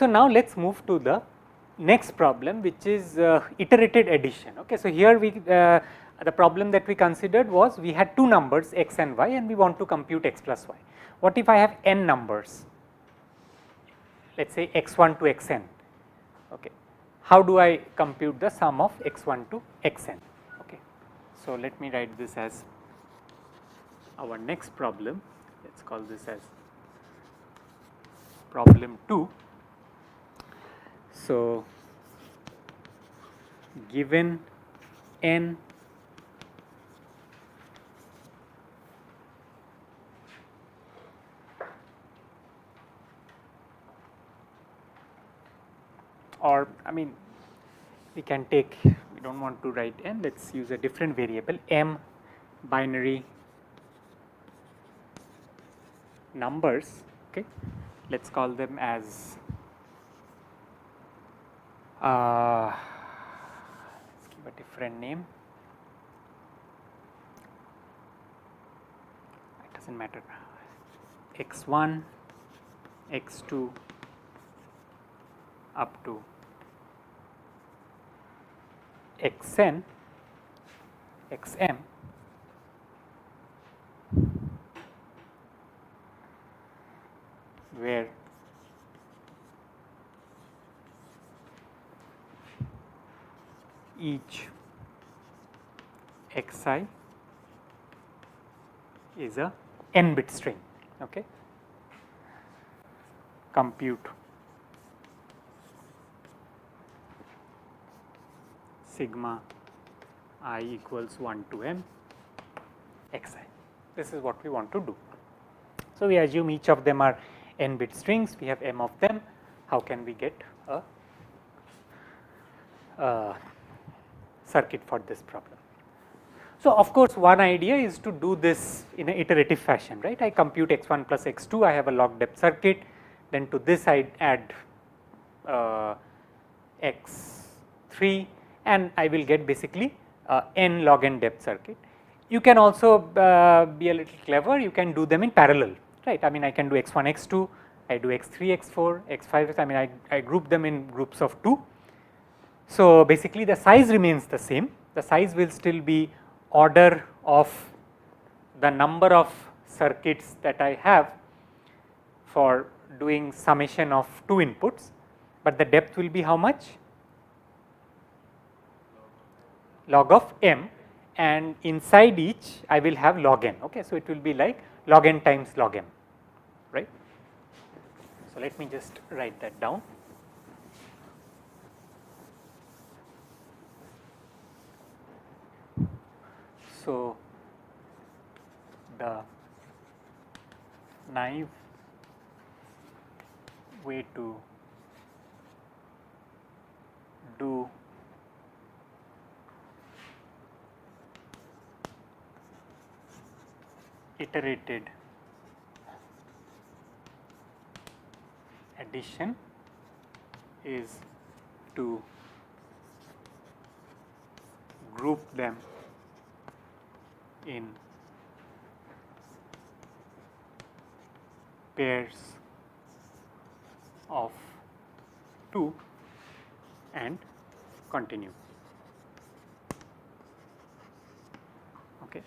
So, now let us move to the next problem, which is iterated addition. Okay. So, here we the problem that we considered was we had two numbers x and y and we want to compute x plus y. What if I have n numbers, let us say x1 to xn. Okay. How do I compute the sum of x1 to xn? Okay. So, let me write this as our next problem. Let us call this as problem 2. So, given n or I mean we can take, we do not want to write n, let us use a different variable m binary numbers. Okay. Let us call them as let's give a different name, it does not matter, x1, x2 up to xn, xm, where each xi is a n bit string. Okay. Compute sigma I equals 1 to m xi. This is what we want to do. So, we assume each of them are n bit strings, we have m of them. How can we get a circuit for this problem? So, of course, one idea is to do this in an iterative fashion, right. I compute x1 plus x2, I have a log depth circuit, then to this I add x3 and I will get basically n log n depth circuit. You can also be a little clever, you can do them in parallel, right. I mean I can do x1, x2, I do x3, x4, x5, I mean I group them in groups of 2. So, basically the size remains the same, the size will still be order of the number of circuits that I have for doing summation of 2 inputs, but the depth will be how much? Log of m, and inside each I will have log n. Okay. So, it will be like log n times log m, right. So, let me just write that down. So, the naive way to do iterated addition is to group them in pairs of 2 and continue. Okay.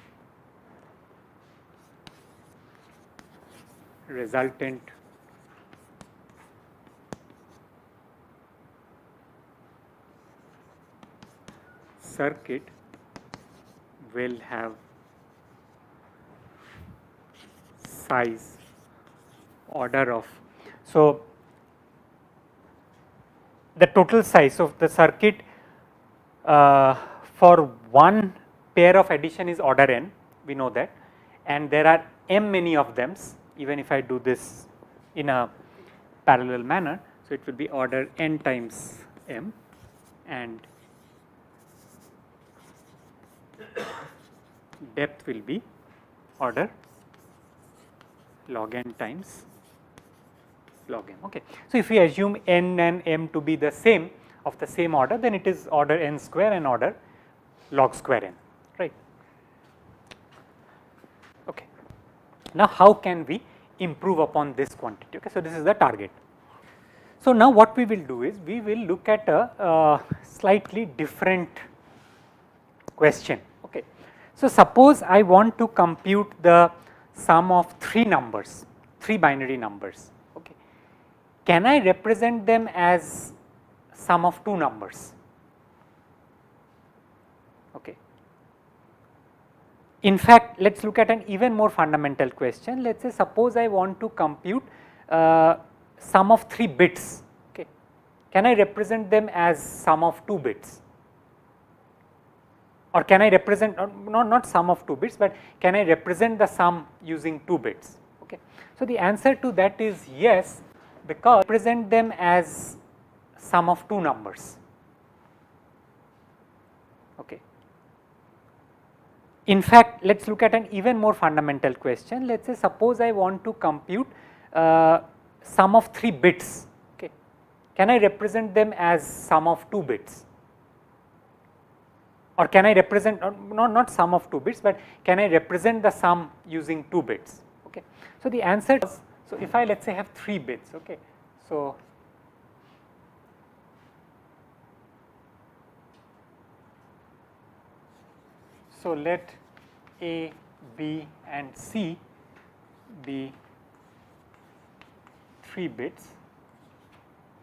Resultant circuit will have size order of. So, the total size of the circuit for one pair of addition is order n, we know that, and there are m many of them even if I do this in a parallel manner. So, it will be order n times m and depth will be order log n times log m. Okay. So, if we assume n and m to be the same of the same order, then it is order n square and order log square n, right. Okay. Now, how can we improve upon this quantity? Okay. So, this is the target. So now what we will do is we will look at a slightly different question. Okay. So suppose I want to compute the sum of 3 numbers, 3 binary numbers. Okay. Can I represent them as sum of 2 numbers? Okay. In fact, let us look at an even more fundamental question. Let us say suppose I want to compute sum of 3 bits. Okay. Can I represent them as sum of 2 bits? Or can I represent, not sum of 2 bits, but can I represent the sum using 2 bits? Okay. So the answer to that is yes, because represent them as sum of 2 numbers. Okay. In fact, let us look at an even more fundamental question. Let us say suppose I want to compute sum of 3 bits. Okay. Can I represent them as sum of 2 bits? Or can I represent, not sum of 2 bits, but can I represent the sum using 2 bits? Okay. So the answer is, so if I let us say have 3 bits, okay. So let A, B and C be 3 bits,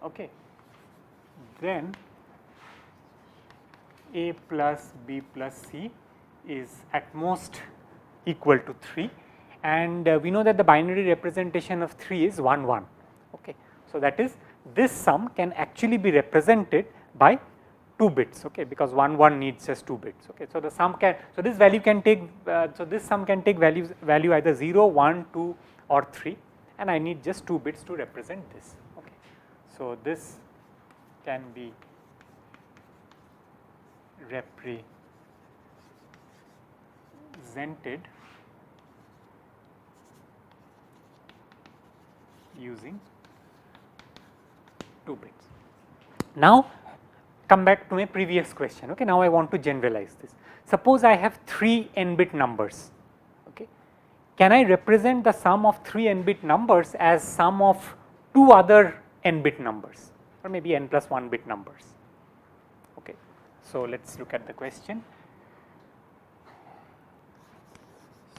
okay. Then A plus B plus C is at most equal to 3, and we know that the binary representation of 3 is 1 1. Okay. So that is, this sum can actually be represented by 2 bits, okay, because 1 1 needs just 2 bits. Okay. So the sum can, so this value can take, so this sum can take value either 0, 1, 2 or 3, and I need just 2 bits to represent this. Okay. So this can be represented using 2 bits. Now come back to my previous question. Okay. Now I want to generalize this. Suppose I have 3 n-bit numbers. Okay. Can I represent the sum of 3 n-bit numbers as sum of 2 other n-bit numbers, or maybe n plus 1 bit numbers? Okay. So let us look at the question.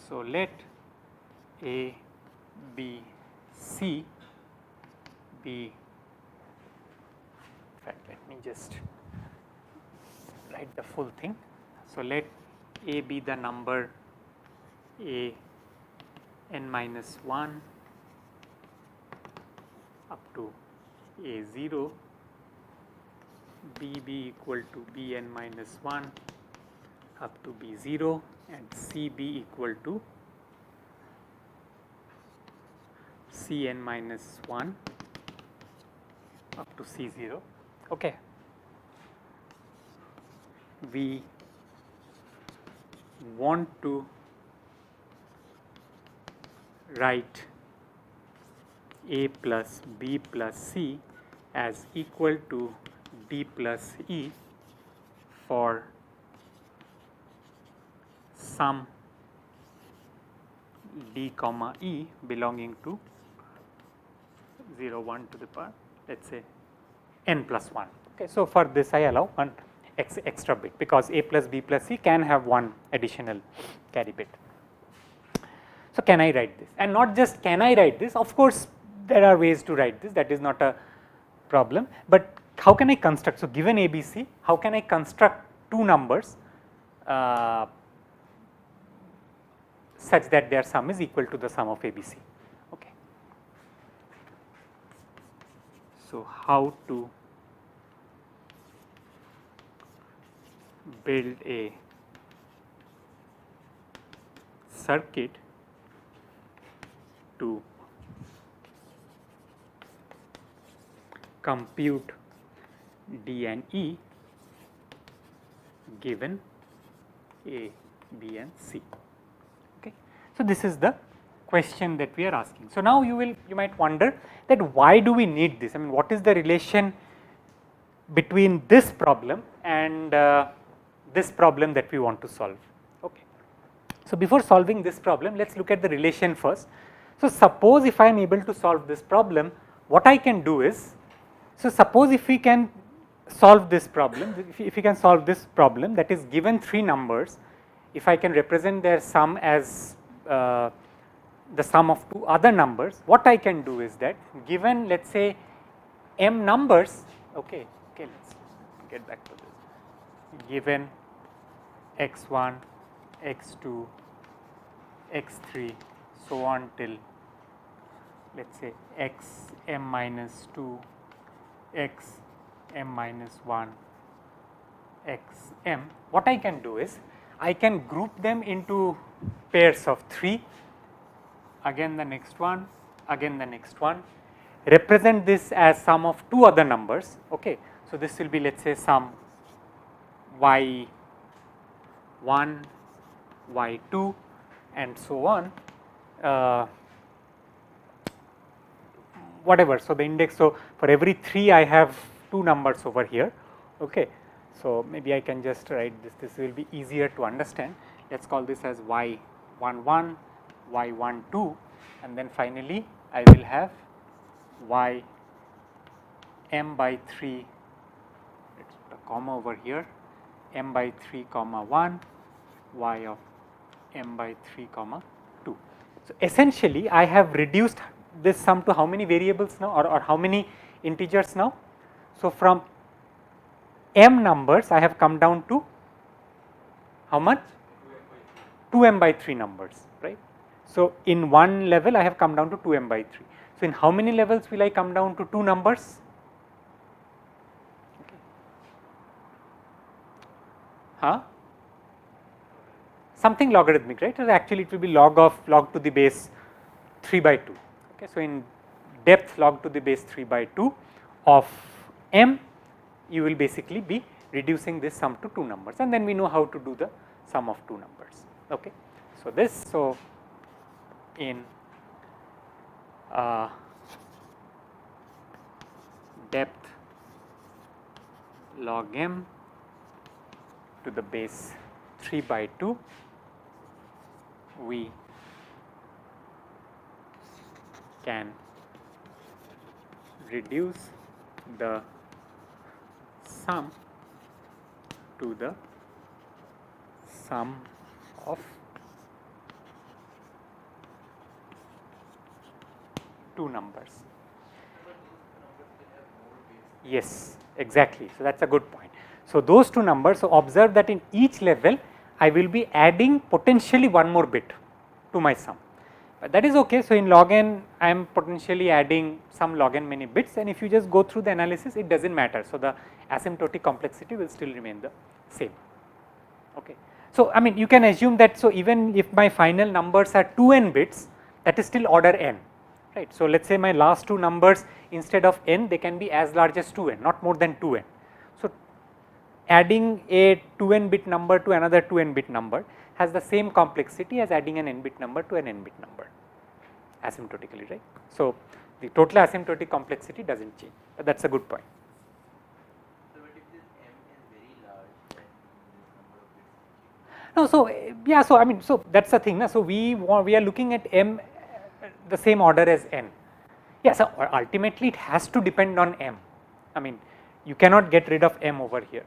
So let A, B, C be, in fact let me just write the full thing. So let A be the number A n minus 1 up to A0, B be equal to Bn minus 1 up to B0, and C be equal to Cn minus 1 up to C0. Okay. We want to write A plus B plus C as equal to D plus E for sum D comma E belonging to 0 1 to the power, let us say n plus 1. Okay. So for this I allow one extra bit, because A plus B plus C can have one additional carry bit. So can I write this? And not just can I write this, of course there are ways to write this, that is not a problem, but how can I construct? So given ABC, how can I construct 2 numbers such that their sum is equal to the sum of ABC? Okay. So how to build a circuit to compute D and E given A, B and C. Okay. So this is the question that we are asking. So now you might wonder that why do we need this? I mean, what is the relation between this problem and this problem that we want to solve? Okay. So before solving this problem, let us look at the relation first. So suppose if I am able to solve this problem, what I can do is So, suppose if we can solve this problem, if we can solve this problem, that is given 3 numbers, if I can represent their sum as the sum of 2 other numbers, what I can do is that given, let us say, m numbers, okay, let us get back to this, given x1, x2, x3, so on till, let us say, x m minus 2, x m minus 1, x m, what I can do is I can group them into pairs of 3, again the next one, again the next one, represent this as sum of 2 other numbers. Okay. So, this will be, let us say, sum y1, y2 and so on, whatever. So, the index, so for every 3 I have 2 numbers over here. Okay. So, maybe I can just write this will be easier to understand. Let us call this as y11, y12, and then finally I will have y m by 3, let us put a comma over here, m by 3 comma 1, y of m by 3 comma 2. So, essentially I have reduced this sum to how many variables now, or how many integers now? So, from m numbers I have come down to how much? 2m by 3 numbers, right. So, in one level I have come down to 2m by 3. So, in how many levels will I come down to 2 numbers? Okay. Huh? Something logarithmic, right. So, actually it will be log to the base 3 by 2. Okay. So, in depth log to the base 3 by 2 of m, you will basically be reducing this sum to 2 numbers, and then we know how to do the sum of 2 numbers. Okay. So, this, so in depth log m to the base 3 by 2, we can reduce the sum to the sum of 2 numbers. Yes, exactly. So, that is a good point. So, those 2 numbers, so observe that in each level I will be adding potentially one more bit to my sum, but that is okay. So, in log n I am potentially adding some log n many bits, and if you just go through the analysis, it does not matter. So, the asymptotic complexity will still remain the same. Okay. So, I mean, you can assume that, so even if my final numbers are 2n bits, that is still order n, right. So, let us say my last 2 numbers, instead of n, they can be as large as 2n, not more than 2n. So, adding a 2n bit number to another 2n bit number has the same complexity as adding an n bit number to an n bit number asymptotically, right. So, the total asymptotic complexity does not change, but that is a good point. So, but if this m is very large, then this number of bits. No, so yeah, so I mean, so that is the thing. So, we are looking at m the same order as n. Yeah, so ultimately it has to depend on m. I mean, you cannot get rid of m over here,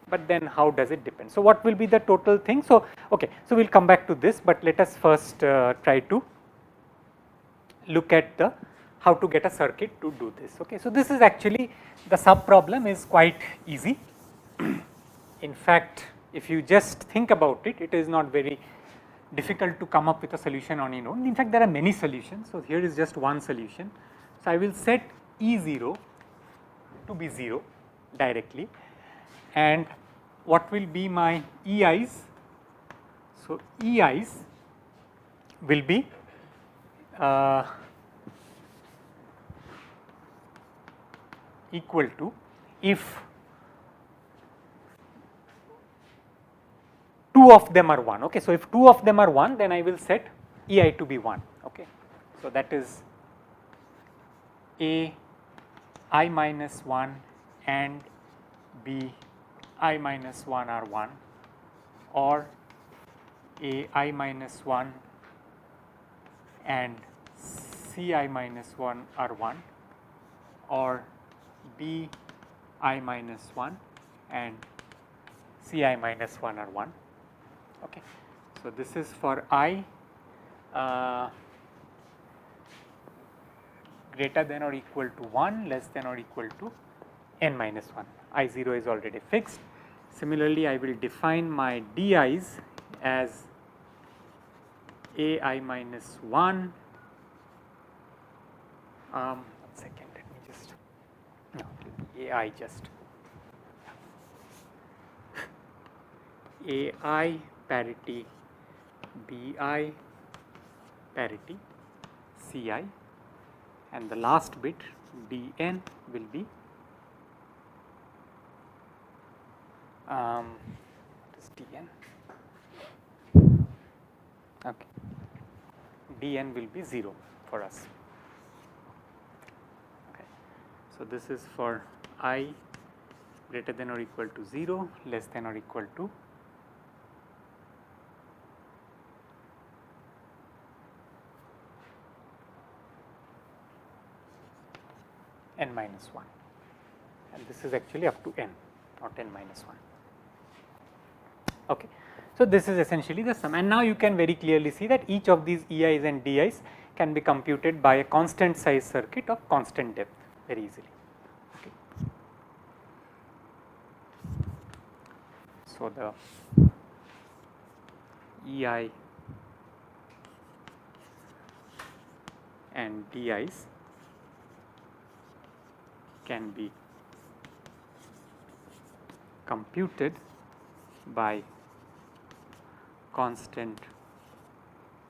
but then how does it depend? So, what will be the total thing? So, okay, so we will come back to this, but let us first try to look at the how to get a circuit to do this. Okay, so this is actually, the sub problem is quite easy. In fact, if you just think about it, it is not very difficult to come up with a solution on your own. In fact, there are many solutions. So, here is just one solution. So, I will set E0 to be 0 directly, and what will be my EIs? So, EIs will be equal to, if 2 of them are 1. Okay. So, if 2 of them are 1, then I will set EI to be 1. Okay. So, that is A I minus 1 and B I minus 1 are 1, or A I minus 1 and C I minus 1 are 1, or B I minus 1 and C I minus 1 are 1. Okay. So, this is for I greater than or equal to 1, less than or equal to n minus 1. I 0 is already fixed. Similarly, I will define my di's as ai minus 1. 1 second, let me just, no, ai just ai parity bi parity ci, and the last bit dn will be what is dn? Okay, dn will be 0 for us. Okay. So, this is for I greater than or equal to 0, less than or equal to n minus 1, and this is actually up to n, not n minus 1. Okay. So, this is essentially the sum, and now you can very clearly see that each of these EIs and DIs can be computed by a constant size circuit of constant depth very easily. Okay. So, the EI and DIs can be computed by constant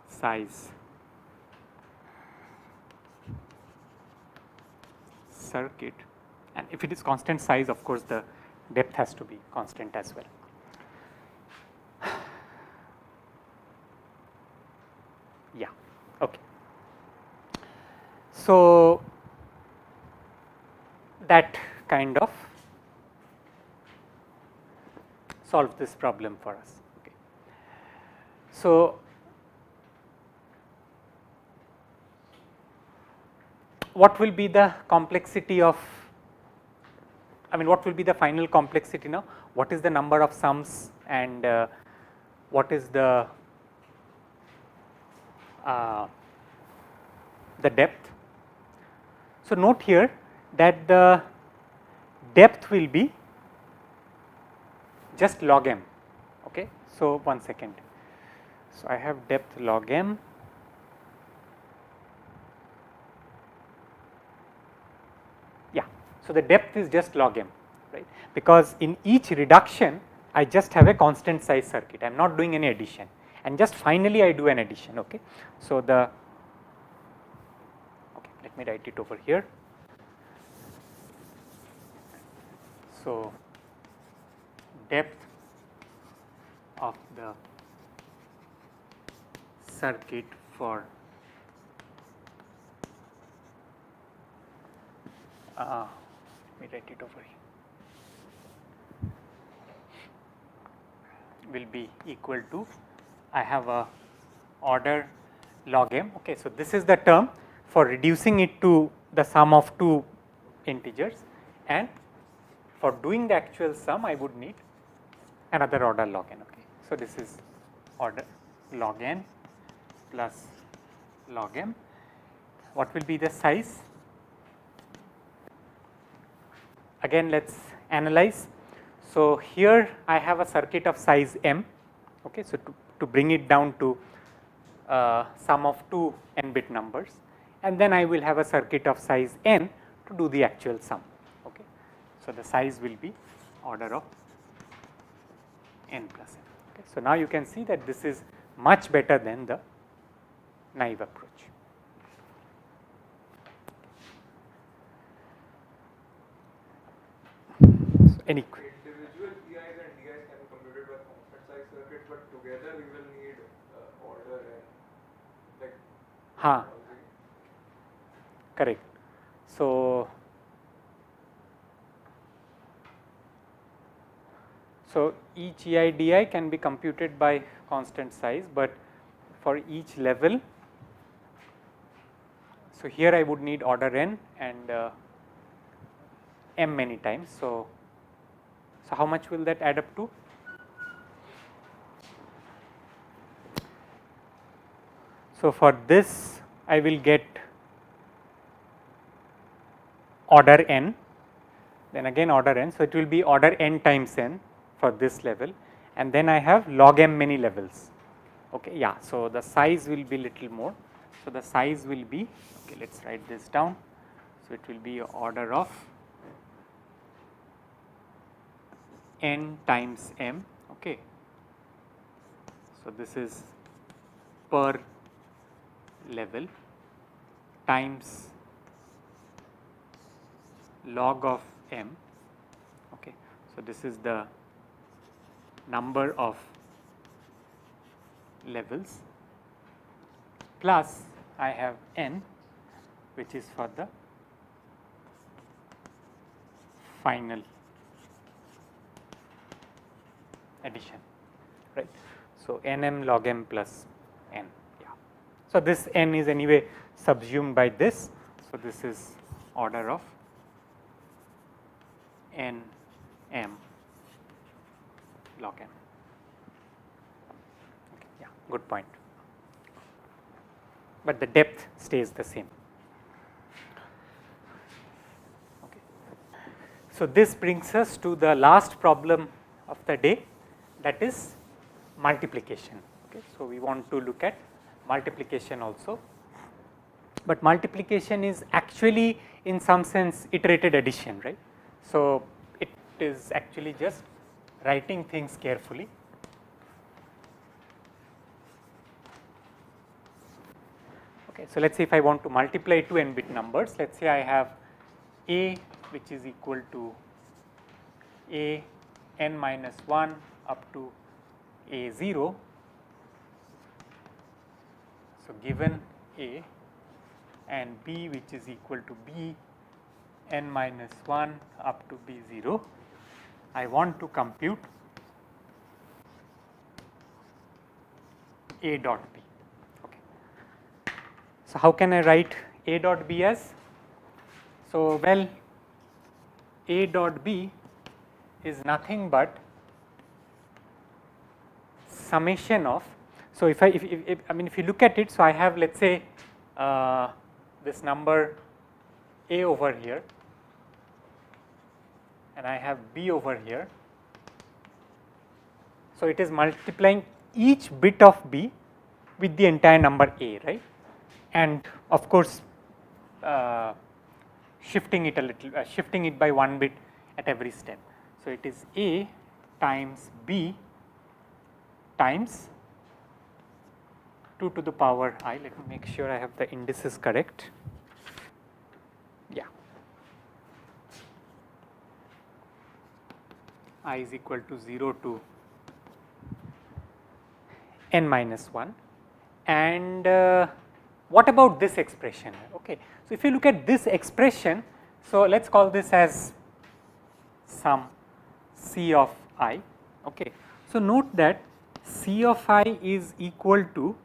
size circuit, and if it is constant size, of course the depth has to be constant as well. Yeah, okay. So, that kind of solve this problem for us. Okay. So, what will be the complexity of, I mean, what will be the final complexity now? What is the number of sums, and what is the depth? So, note here that the depth will be just log m. Okay. So, 1 second. So, I have depth log m. Yeah. So, the depth is just log m, right, because in each reduction I just have a constant size circuit, I am not doing any addition, and just finally I do an addition. Okay. So, the, okay, let me write it over here. So, depth of the circuit for let me write it over here, will be equal to, I have a order log m. Okay. So, this is the term for reducing it to the sum of two integers, and for doing the actual sum I would need another order log n. Okay. So, this is order log n plus log m. What will be the size? Again, let us analyze. So, here I have a circuit of size m. Okay. So, to bring it down to sum of two n bit numbers, and then I will have a circuit of size n to do the actual sum. Okay. So, the size will be order of n plus n. Okay. So, now you can see that this is much better than the naive approach. So, any individual EIs and DIs can be computed by constant size circuit, but together we will need order n, like correct. So, each EI DI can be computed by constant size, but for each level, so here I would need order n, and m many times. So how much will that add up to? So for this I will get order n, then again order n. So it will be order n times n for this level, and then I have log m many levels. Okay, yeah. So the size will be little more. So the size will be, okay, let's write this down. So it will be order of n times m. Okay. So this is per level times log of m. Okay. So this is the number of levels plus I have n, which is for the final addition, right. So nm log m plus n, yeah. So this n is anyway subsumed by this. So this is order of n m log m. Okay, yeah, good point. But the depth stays the same. Okay. So this brings us to the last problem of the day, that is multiplication. Okay. So we want to look at multiplication also, but multiplication is actually in some sense iterated addition, right. So it is actually just writing things carefully. Okay, so let's say if I want to multiply two n bit numbers, let's say I have a which is equal to a n minus 1 up to a 0. So given a and b which is equal to b n minus 1 up to b 0, I want to compute a dot b. Okay. So how can I write a dot b as? So well, a dot b is nothing but summation of, so if you look at it, so I have, let's say this number a over here and I have b over here. So it is multiplying each bit of b with the entire number a, right, and of course shifting it a little, shifting it by one bit at every step. So it is a times b times 2 to the power I. Let me make sure I have the indices correct. Yeah, I is equal to 0 to n minus 1. And what about this expression? Okay, so if you look at this expression, so let's call this as some c of I. Okay, so note that c of I is equal to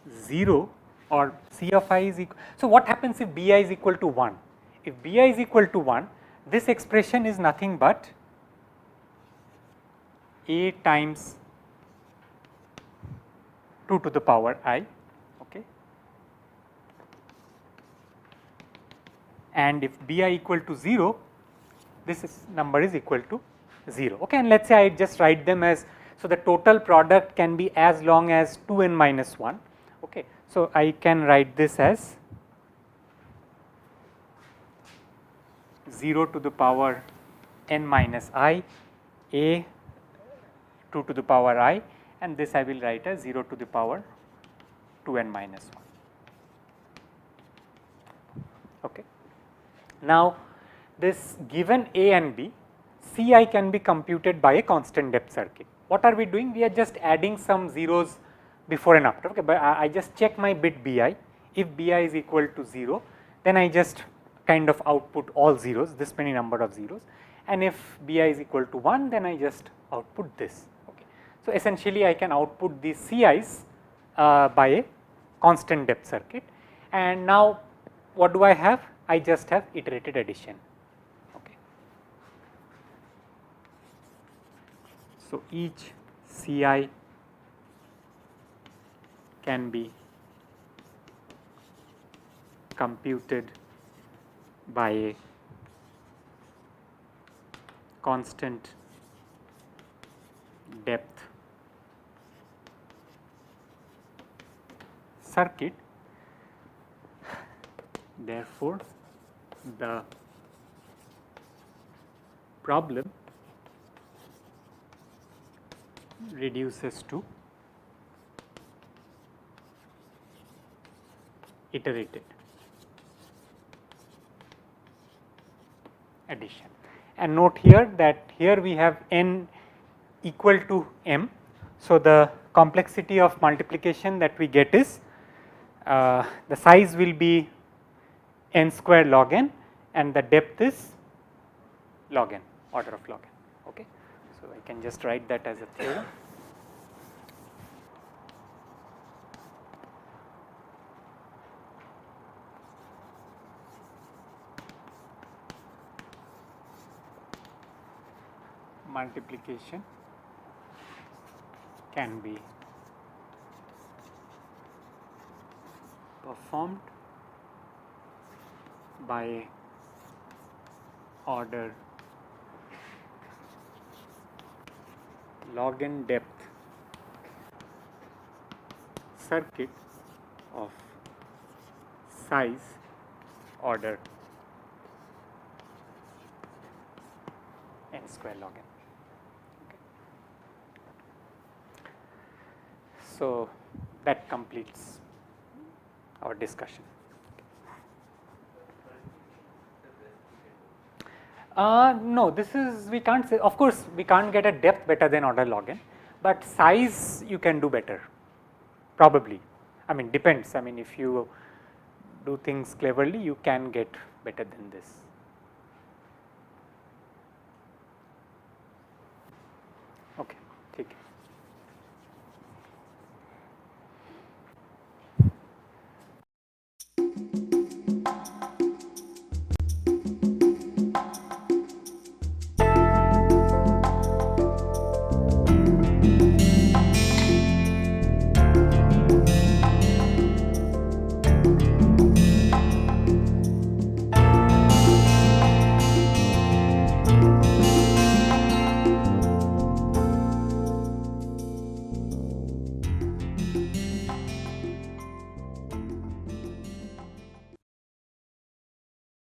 0, or c of I is equal. So what happens if bi is equal to 1? If bi is equal to 1, this expression is nothing but a times 2 to the power I. Okay, and if bi equal to 0, this number is equal to 0. Okay, and let's say I just write them as, so the total product can be as long as 2n minus 1. Okay, so I can write this as 0 to the power n minus I, a 2 to the power I, and this I will write as 0 to the power 2n minus 1. Okay. Now this given a and b, Ci can be computed by a constant depth circuit. What are we doing? We are just adding some zeros before and after. Okay, but I just check my bit bi. If bi is equal to 0, then I just kind of output all zeros, this many number of zeros, and if bi is equal to 1, then I just output this. Okay. So essentially I can output these Ci's by a constant depth circuit. And now what do I have? I just have iterated addition. Okay. So each Ci can be computed by a constant depth circuit. Therefore, the problem reduces to iterated addition. And note here that here we have n equal to m. So, the complexity of multiplication that we get is the size will be n square log n and the depth is log n, order of log n. Okay. So, I can just write that as a theorem. Multiplication can be performed by order log n depth circuit of size order n square log n. Okay. So, that completes our discussion. No, this is, we can't say, of course we can't get a depth better than order log n, but size you can do better, probably. I mean, depends. I mean, if you do things cleverly, you can get better than this. Okay, ठीक है.